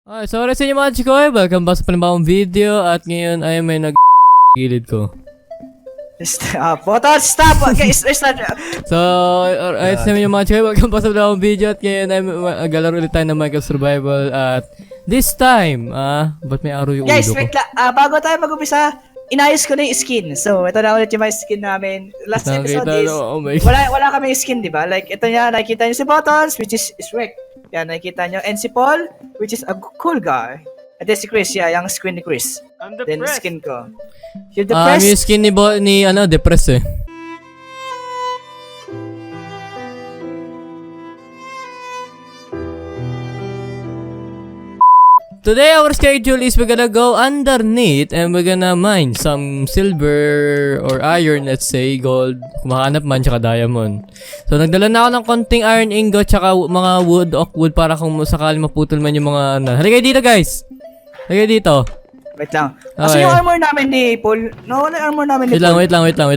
Okay, sorry sa inyo mga chikoy. Welcome back sa panibagong video. At ngayon ay may gilid ko. Stop! Stop! Okay, start! So, ayos sa inyo mga chikoy. Welcome back sa panibagong video. At ngayon ay maglalaro ulit tayo ng Minecraft Survival. At this time, ba't may araw yung Guys, ulo ko? wait lang. Bago tayo mag-umpisa, inayos ko na yung skin. So, ito na ulit yung mga skin namin. Last episode is, oh my wala kami yung skin, di ba? Like, ito niya, nakikita niyo si Buttons, which is Shrek. Yan, nakikita niyo. And si Paul, which is a cool guy. At then si Chris, yeah, yung skin ni Chris. I'm Then depressed. skin ko. You're depressed? yung skin ni depressed eh. Today our schedule is we're gonna go underneath and we're gonna mine some silver or iron, let's say, gold, kung makahanap man, tsaka diamond. So nagdala na ako ng konting iron ingot tsaka mga oak wood para kung sakali maputol man yung mga Halika dito guys! Halika dito. Wait lang. Okay. Kasi yung armor namin ni Paul, wala yung armor namin ni Wait Paul. lang.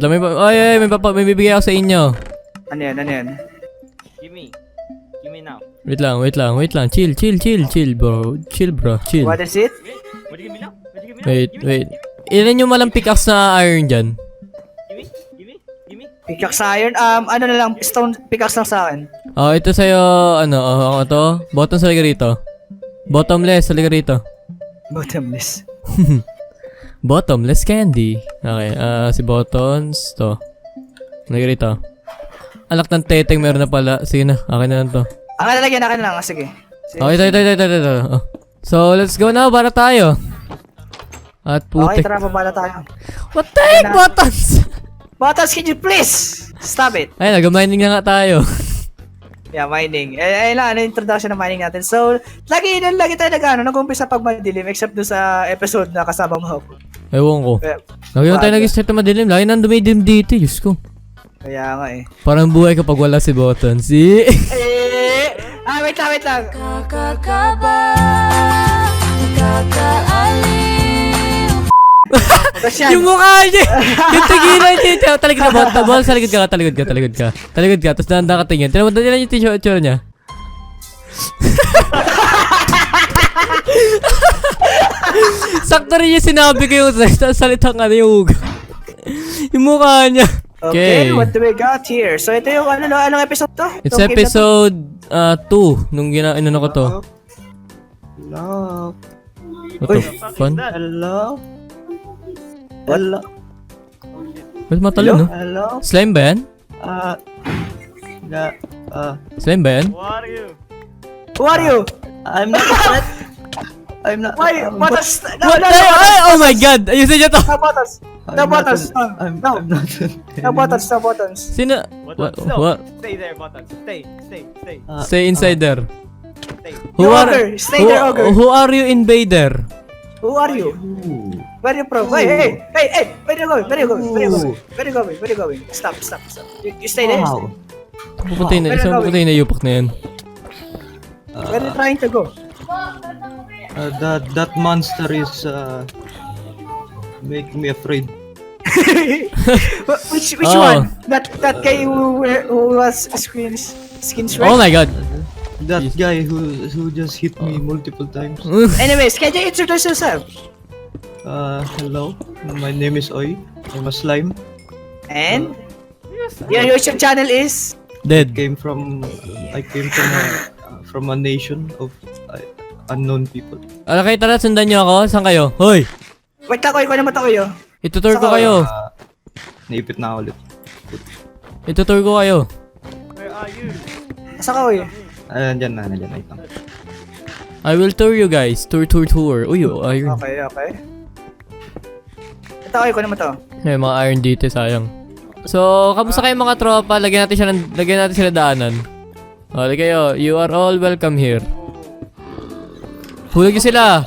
May bibigay ako sa inyo. Ano yan? Give me now. Wait lang. Chill, bro. Chill. What is it? What do you give me now? What do you give me now? Wait. Ilan yung malang pickaxe na iron dyan? Give me. Pickaxe iron? Ano na lang, stone pickaxe lang sa akin. Oh, ito sa'yo, ako to. Bottoms, halika rito. Bottomless, halika rito. Bottomless. Bottomless candy. Okay, si Bottoms, to. Halika rito. Alak ng teteng, meron na pala. Sige na, akin na lang to. Akin na lang. Sige. Okay, ito. Oh. So, let's go now, para tayo. At Okay, putik. tara, babala tayo. What the heck, Bottoms? Buttons, can you please? Stop it. Ay, nag-mining na nga tayo. Yeah, mining. Ayun lang, introduction ng mining natin. So, lagi tayo nag-umpisa pag madilim, except doon sa episode na kasama mo ako. Ewan ko. Lagi na tayo nag-start na madilim. Lagi na dumidim dito, Diyos ko. Kaya nga eh. Parang buhay kapag wala si Bottoms. Wait lang. Yung mukha niya! Yung tigilan niya! Taligid na, Bottoms. Taligid ka. Tapos dahan-dahan ka tingin. Tinan yung t-shirt niya. Sakto rin yung sinabi ko yung salitang yung uga. Yung mukha niya. Okay, what do we got here? So, ito yung anong episode to? It's Itong game na to? episode 2 nung inano ko to. Hello. What the fun? Hello. Ba't matalon, no? Hello. Slime ba yan? Slime ba yan? Who are you? Who are you? I'm not a threat. I'm not. Why? Buttons! No, Oh my god! Ayusin niyo to! No, Buttons! No, Buttons! I'm No, not. no, Buttons! Sino? What? What? Stay there, Buttons. Stay. Stay inside there. Stay. You ogre! Stay there, ogre! Who are you, invader? Who are you? Where are you from? Hey! Where are you going? Stop. You stay there. Wow. Pupuntay na, isang pupuntay na yupak na yan. Where are you trying to go? That monster is making me afraid. Which Oh. one? That guy who was skin shrek? Oh my god! That guy who just hit me multiple times. Anyways, can you introduce yourself? Hello. My name is Oi. I'm a slime. And your YouTube channel is? Dead. I came from a nation of unknown people. Okay, tara, sundan niyo ako. Saan kayo? Hoy! Wait lang, ko naman ako. Itutur ko kayo. Naipit na ako ulit. Itutur ko kayo. Where are you? Asa ka, Oy? Nandyan na. Wait lang. I will tour you guys. Tour. Uy, iron. Okay. Ito, ko naman to. May mga iron dito, sayang. So, kamusta kayo mga tropa? Lagyan natin sila daanan. O, kayo. You are all welcome here. Hulog niyo sila.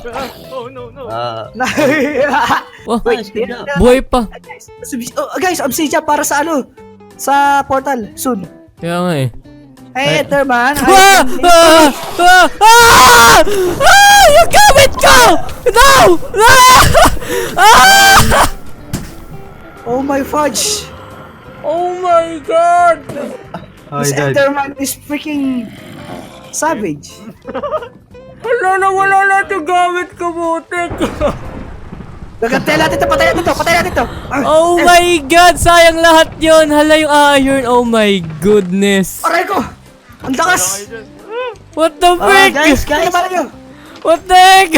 Oh no. Oh, Wait, buhay pa. guys, obsidian para sa sa portal, soon. Kaya nga eh. Hey, Etherman. Yung gamit ko! No! Oh my fudge! Oh my god! I This died. Enderman is freaking savage. Wala na, wala na yung gamit ko, putik. Gagantay natin to, patay natin to, patay natin to. Oh my God, sayang lahat yon. Hala yung iron, oh my goodness. Aray ko! Ang lakas! What the frick? Guys, labanan nyo! What the heck?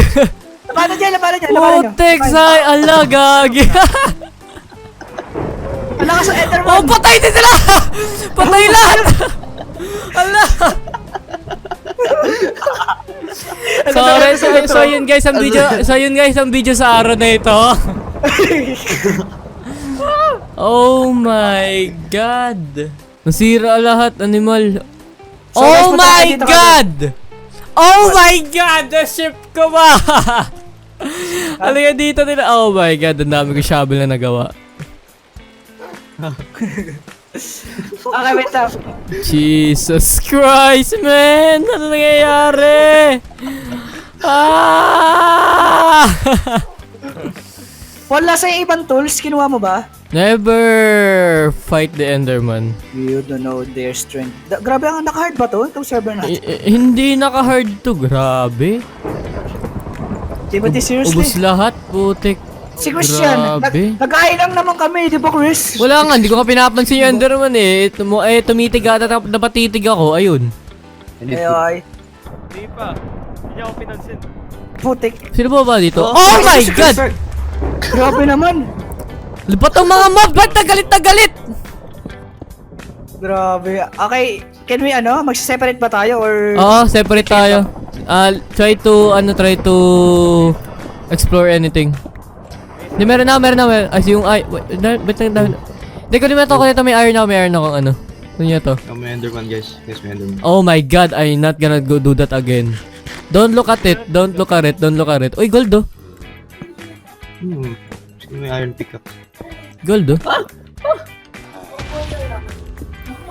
Labanan nyo, labanan nyo, labanan nyo. Putik, ala, gagi. Ang lakas ng Enderman! Oh, patay din sila! Patay lahat! Ala! So yun guys ang video sa araw na ito. Oh my God. Nasira lahat, animal. So, guys, Oh punta my tayo dito God! Oh my God! The ship ko ba? Halika dito nila. Oh my God, ang dami ko shovel na nagawa. Okay, wait lang. Jesus Christ, man! Ano nangyayari? Ah! Wala sa ibang tools, kinuha mo ba? Never fight the Enderman. You don't know their strength. Grabe, ang naka-hard ba to? Itong server natin. Hindi naka-hard to, grabe. Timothy, seriously? Ubus lahat, putik. Si Christian, Grabe. nag-aay lang naman kami, di ba Chris? Wala nga, hindi ko nga pinapansin yung Enderman eh. Tumitig ata, napatitig ako, ayun. Ay, Hindi pa. Hindi ako pinansin. putik. Sino ba dito? Oh my God! Grabe naman. Ba't ang mga mob? Ba't nagalit na galit? Grabe. Okay, can we magse-separate ba tayo or... Oo, separate tayo. Try to explore anything. Hindi, meron na. Ay, yung wait, hindi ko naman ito, may iron ako, ano. Ano niya to? Oh, may Enderman guys. Yes, may Enderman. Oh my God, I'm not gonna go do that again. Don't look at it. Uy, gold oh. May iron pickup. Gold oh.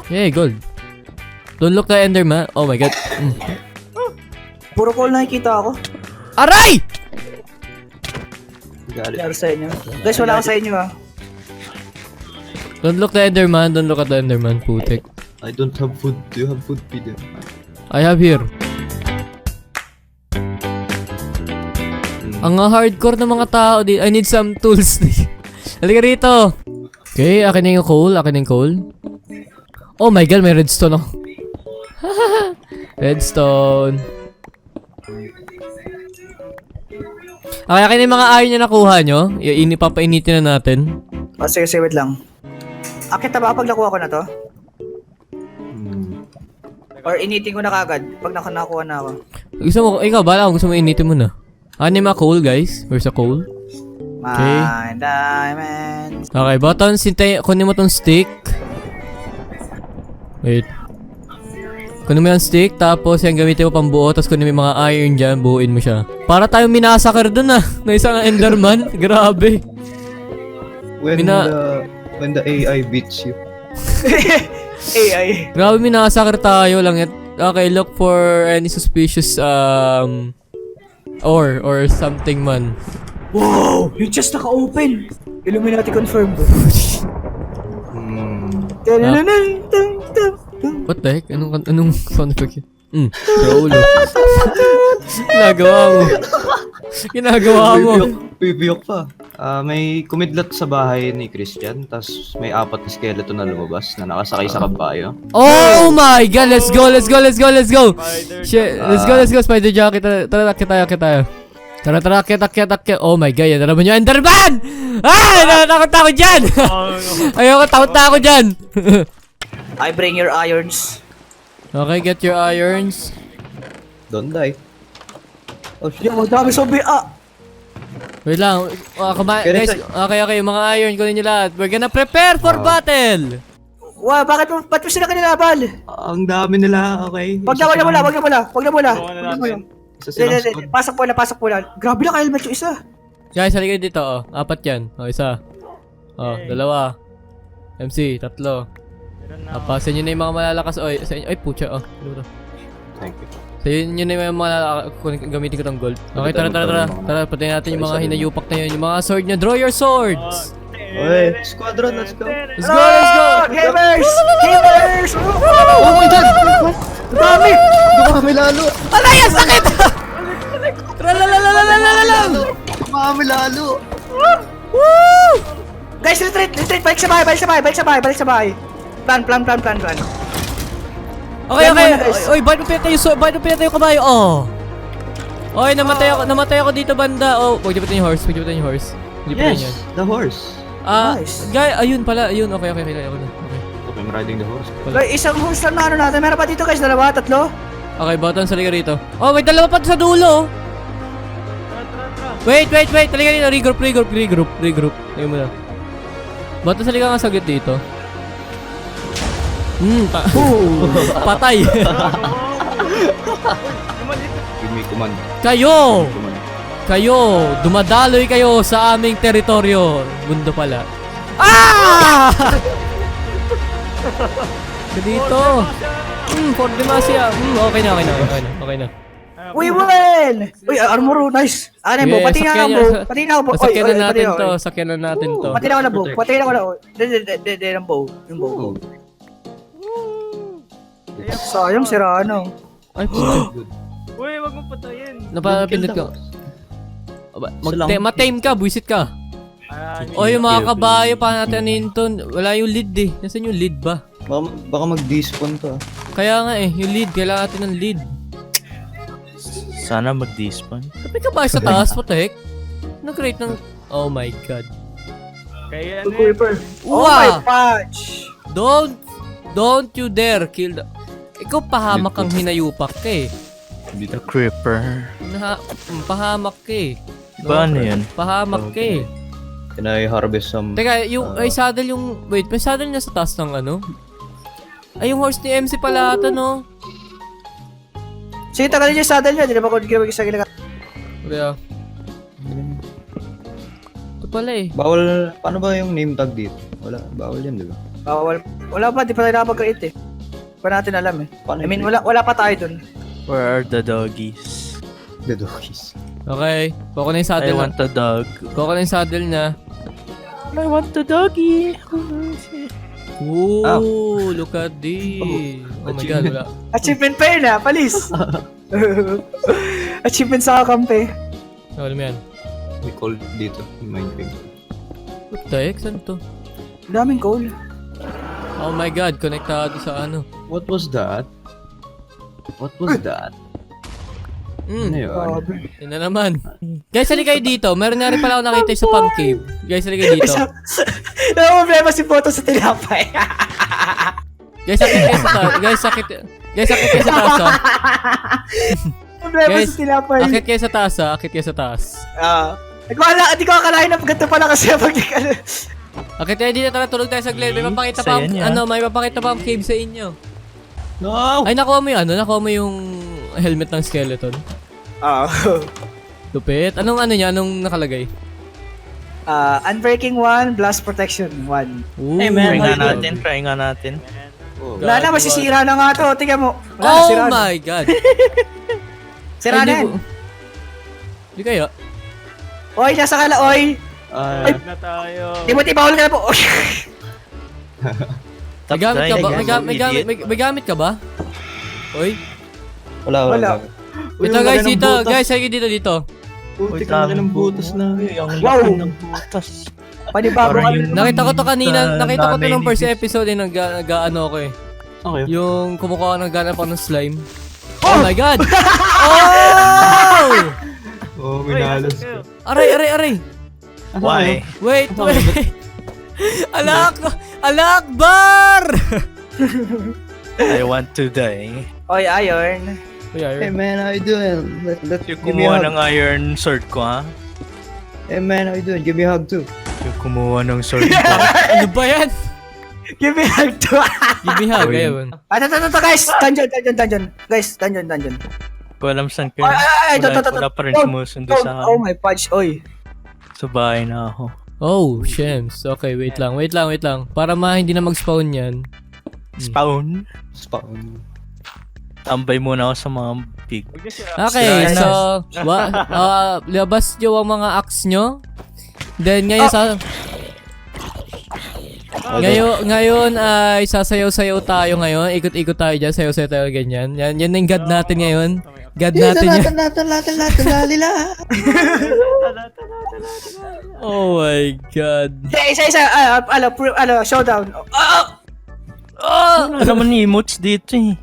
Yeah, gold. Don't look the Enderman. Oh my God. Puro call nakikita ako. Aray! Galit. Laro sa inyo. Guys, wala ako sa inyo Don't look the Enderman. Don't look at the Enderman, putik. I don't have food. Do you have food, Peter? I have here. Ang hardcore ng mga tao di. I need some tools. Halika rito. Okay, akin na yung coal. Oh my God, may redstone ako. Redstone. Okay, akin na yung mga iron na nakuha nyo. Papainitin na natin. Oh, sige, wait lang. Akit na ba pag nakuha ko na to? Or initin ko na kagad pag nakuha na ako? Gusto mo, ikaw, bala kung gusto mo initin mo na. Ano yung mga coal, guys? Where's the coal? Okay. My diamonds. Okay, Buttons, kunin mo tong stick. Wait. Kunin mo yung stick, tapos yung gamitin mo pang buo, tapos kunin mo yung mga iron dyan, buuin mo siya. Para tayong minasakar dun na isang Enderman. Grabe. When the AI beats you. AI. Grabe, minasakar tayo lang. Okay, look for any suspicious, ore or something man. Wow! Yung chest naka-open. Illuminati confirmed. What the heck? Anong sound effect yun? Sa ulo. Ginagawa mo. Bibiyok pa. May kumidlat sa bahay ni Christian, tas may 4 na skeleton na lumabas na nakasakay sa kabayo. Oh my God! Let's go! Shit! Let's go! Spider Jockey! Tara, tayo. Tara, kit. Oh my God! Yan na naman yung Enderman! Natakot ako dyan! Ayoko, takot na ako dyan! I bring your irons. Okay, get your irons. Don't die. Oh shit. Yo, dami zombie. Wait lang. Guys, okay. Mga iron, kunin nyo lahat. We're gonna prepare for battle! Wow, ba't mo sila kanilaban? Ang dami nila, okay. Wag na mula. Isa silang Hindi. squad. Pasok po lang. Grabe lang, helmet yung isa. Guys, halika dito, oh. 4 yan. Oh, isa. Oh, 2. MC, 3. Papasin nyo na yung mga malalakas. Ay, putya, oh. Ano ba to? Thank you. So, yun na yung mga malalakas. Gamitin ko ng gold. Okay, tara. Patayin natin yung mga hinayupak na yun. Yung mga sword nyo. Draw your swords! Okay, squadron, let's go. Let's go! Gamers! Oh my God! Dami lalo! Aray, ang sakit! dumami lalo. Guys, retreat! Balik sa bahay! Plan. Okay, Yan okay. muna, guys. Oy, bakit mo pinatay yung kabayo? Oh. Oy, namatay ako dito banda. Oh, huwag niyo patayin yung horse. Hindi pa yan. The horse. Nice. Guys, ayun pala. Ayun, okay. Ako na. Okay. Okay, I'm riding the horse. Guys, isang horse lang na ano natin. Meron pa dito guys, 2, 3. Okay, button, saliga rito. Oh, may dalawa pa sa dulo. Tara. Wait. Talaga dito. Regroup. Ayun mo na. Button, saliga nga saglit dito. Patay. Give me command. Kayo, dumadaloy kayo sa aming teritoryo. Mundo pala. Ah! Dito. For Demacia. Okay na. We win! Uy, armor, nice. Ano Yeah, mo? Pati na ako bow. Sakyan na natin to. Pati na ako na bow. Yung bow. Sayang, sira ano. Ay, puto. Uy, wag mong patayin. Napapindot ka. Matame ka, buisit ka. Ayan. O yung mga kabayo, paano natin anin to? Wala yung lead eh. Nasaan yung lead ba? Baka mag-despawn ka. Kaya nga eh, yung lead. Kailangan natin ng lead. Sana mag-despawn. May kabayo sa taas, what the heck? Nag-create ng... Oh my god. Kaya ano yun? Creeper. Oh Wow! my punch! Don't you dare kill the... Ikaw pahamak kang hinayupak ka eh. The Creeper. Pahamak ka eh. Ba ano yan? Pahamak ka eh. Can I harvest some... Teka, yung ay saddle yung... Wait, may saddle niya sa taas ng ano? Ay, yung horse ni MC pala ata, no? Sige, tagalin yung saddle niya. Di na ba kung isa ginagamit? Kaya... Ito pala eh. Bawal... Paano ba yung name tag dito? Bawal yan, di ba? Wala pa, di pa tayo nakapag-create eh. Pa natin alam eh. Paano I mean, wala pa tayo dun. Where are the doggies? The doggies. Okay, kuha ko na yung I saddle. want a dog. Kuha ko na yung saddle niya. I want the doggy. Ooh, look at this. Oh my god, wala. Achievement pa yun ah, palis. Achievement sa kakampi. Alam mo yan. We call dito. Minecraft. What the heck? Saan to? Daming coal. Oh my god, konektado sa ano. What was that? Ano yun? Yun na naman. Guys, halika kayo dito. Meron na rin pala ako nakita sa punk cave. Guys, halika dito. Problema si Photo sa tinapay. Guys, sakit kayo sa taas. Guys, sakit kayo sa taas ha. Problema Guys, sa tinapay. akit kayo sa taas ha. Akit kayo sa taas. Hindi ko akalain na ganito pala kasi pag Akit kayo dito. Tara, tulog tayo sa glade. May papakita pa Saya niya. may papakita pa ang cave sa inyo. No! Ay, nakuha mo yung helmet ng skeleton. Lupit. Anong nakalagay? Unbreaking 1, blast protection 1. Ooh, Try my nga God. natin. Oh. Wala na, masisira na nga to. Tingnan mo. Wala na, Oh sira na. my god. Sira na yan. Hindi kaya. Oy, nasa kala, oy. Live na tayo. Timothy, bawal ka na po. Oy. May gamit ka ba? Idiot. May gamit ka ba? Oy. Wala. Ito guys, dito. Guys, sige dito. Putik na ng butas na. Ang Wow. laki ng butas. Panibagong Parang ano. yung- Nakita ko to kanina. Nakita ko to nanay nung ni first Fish. episode eh. Nag-ano ako eh. Okay. Yung kumukuha ng ganap ako ng slime. Oh my god! Oh! Oh, Uy, minalas nasan ka. kayo? Aray! Why? Wait! Alakbar! I want to die. Oy, Iron. Hey man, how you doing? Yung Give me a kumuha hug. ng iron sword ko, ha? Hey man, how you doing? Give me a hug too. Yung kumuha ng sword ko. Ano ba yan? Give me a to. Give me hug, Uy. ayun. Ito, guys. Dungeon. Guys, dungeon. Ko alam saan kayo. Ay, ito. Wala pa rin sumusundo sa Oh akin. my fudge, oy. Sa bahay na ako. Oh, shems. Okay, wait lang. Para hindi na mag-spawn yan. Spawn. Spawn. Tambay muna ako sa mga pig. Huwag niyo siya. Okay, Sira so labas nyo ang mga axe nyo. Then ngayon ngayon ay sasayaw-sayaw tayo ngayon. Ikot-ikot tayo dyan, sayaw-sayaw tayo ganyan. Yan yung god natin ngayon. God natin yan. Oh my God. Isa, showdown. Ano naman ni emotes dito eh.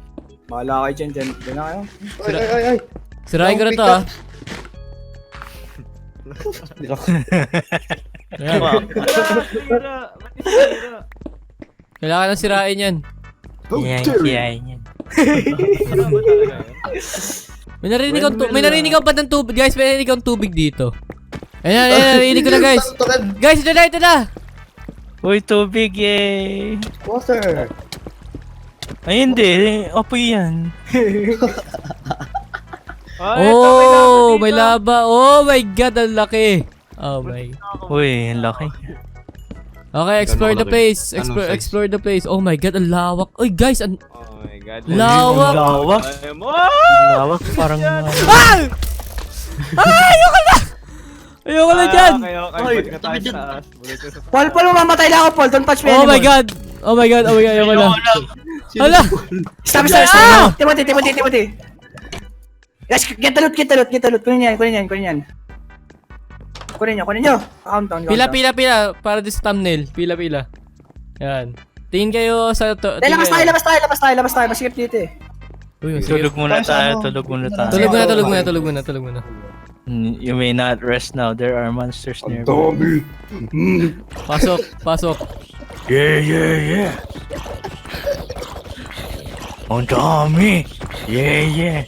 Bahala kayo dyan. Dyan na kayo. Sirain ko na to, ah. Ayan. Kailangan nang sirain yan. Yan. May narinig akong patang tubig. Guys, may narinig akong tubig dito. Ayan, narinig ko na, guys. Guys, ito na. Uy, tubig eh. Water. Ay, hindi. Apoy yan. Oh, may laba. Oh my God, ang laki. Oh my. Uy, ang laki. Okay, explore the place. Anong size? Explore the place. Oh my God, ang lawak. Oy, guys, ang Oh my God. lawak. Lawak. Ayaw mo! Lawak, parang... Ah! Ay, ayoko na dyan. Kayo, Ay, ba't ka tayo tabi dyan. sa taas? Bulit ka sa Paul, mamamatay lang ako, Paul. Don't touch me Oh my anymore. God. Oh my God, ayoko na. Hala. Stop. Ah! Timothy. Guys, get the loot. Kunin yan. Kunin nyo. Countdown. Pila. Para this thumbnail. Pila. Yan. Tingin kayo sa... Labas tayo. Masikip dito eh. Uy, sige. Tulog muna tayo. Tulog muna. You may not rest now. There are monsters nearby. Pasok. Yeah. Ang dami. Yeah.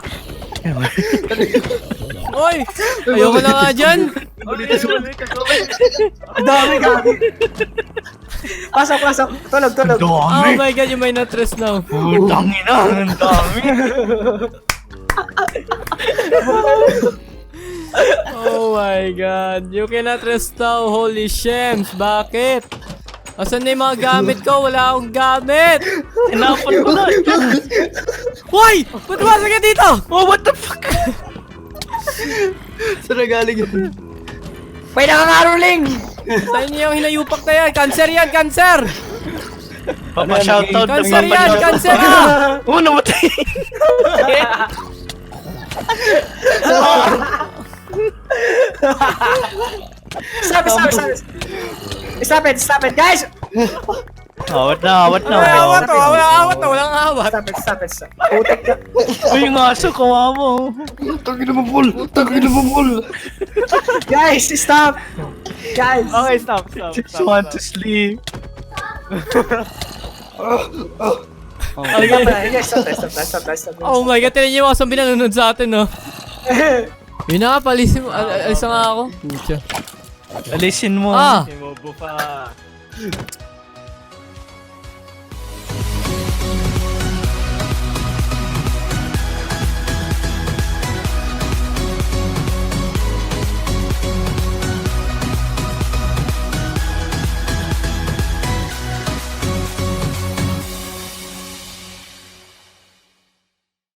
Oy! Ayoko na nga dyan. Ang dami, gabi. Pasok. Tulog. Oh my God, you may not rest now. Putang ina. Ang dami. Oh my God, you cannot rest now. Holy shems, bakit? Asan na yung mga gamit ko? Wala akong gamit! Tinapon ko na. Hoy! Ba't bumasok ka dito? Oh, what the fuck? Saan na galing yun? May nakangaruling! Saan niyo yung hinayupak na yan? Cancer yan, cancer! Papa-shoutout. Cancer yan, cancer na! Oh, namatay. Stop it, guys! Awat na. Awat na, walang awat. Stop it. Putik ka. Uy, yung aso, kawawa. Tangin na mabul. Guys, stop! Guys! Okay, stop. Just want to sleep. Stop. Oh my God, tinan niyo yung mga zombie na nanonood sa atin, no? Yun na nga, palisin mo. Alis na nga ako. Pucha. Alisin mo. Ah! Ibobo pa.